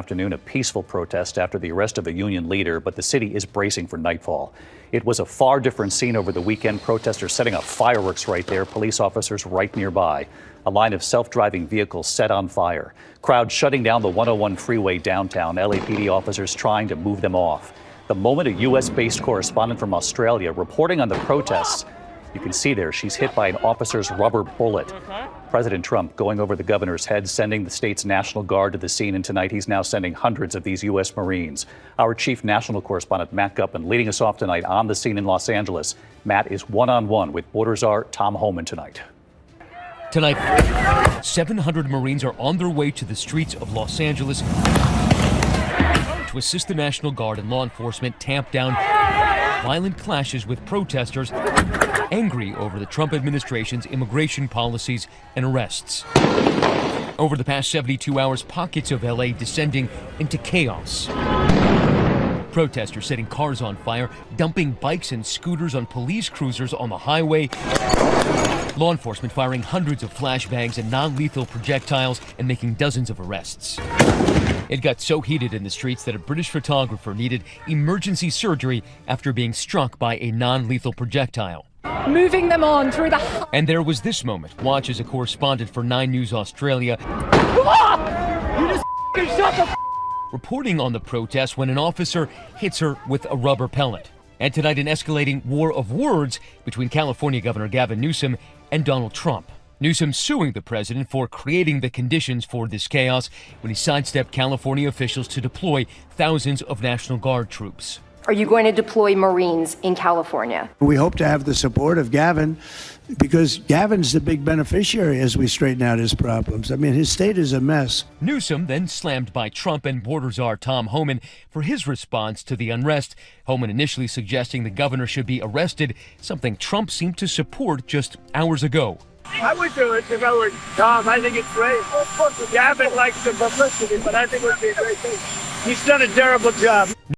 afternoon, a peaceful protest after the arrest of a union leader, but the city is bracing for nightfall. It was a far different scene over the weekend. Protesters setting up fireworks right there, police officers right nearby. A line of self-driving vehicles set on fire. Crowds shutting down the 101 freeway downtown, LAPD officers trying to move them off. The moment a U.S.-based correspondent from Australia reporting on the protests. You can see there, she's hit by an officer's rubber bullet. President Trump going over the governor's head, sending the state's National Guard to the scene, and tonight he's now sending hundreds of these U.S. Marines. Our chief national correspondent, Matt Gutman, leading us off tonight on the scene in Los Angeles. Matt is one-on-one with Border Czar Tom Homan tonight. Tonight, 700 Marines are on their way to the streets of Los Angeles to assist the National Guard and law enforcement tamp down violent clashes with protesters angry over the Trump administration's immigration policies and arrests. Over the past 72 hours, pockets of LA descending into chaos. Protesters setting cars on fire, dumping bikes and scooters on police cruisers on the highway. Law enforcement firing hundreds of flashbangs and non-lethal projectiles and making dozens of arrests. It got so heated in the streets that a British photographer needed emergency surgery after being struck by a non-lethal projectile. Moving them on through the... And there was this moment. Watch as a correspondent for 9 News Australia reporting on the protest when an officer hits her with a rubber pellet. And tonight, an escalating war of words between California Governor Gavin Newsom and Donald Trump. Newsom suing the president for creating the conditions for this chaos when he sidestepped California officials to deploy thousands of National Guard troops. Are you going to deploy Marines in California? We hope to have the support of Gavin because Gavin's the big beneficiary as we straighten out his problems. I mean, his state is a mess. Newsom then slammed by Trump and Border Czar Tom Homan for his response to the unrest. Homan initially suggesting the governor should be arrested, something Trump seemed to support just hours ago. I would do it if I were Tom. I think it's great. Gavin likes the publicity, but I think it would be a great thing. He's done a terrible job.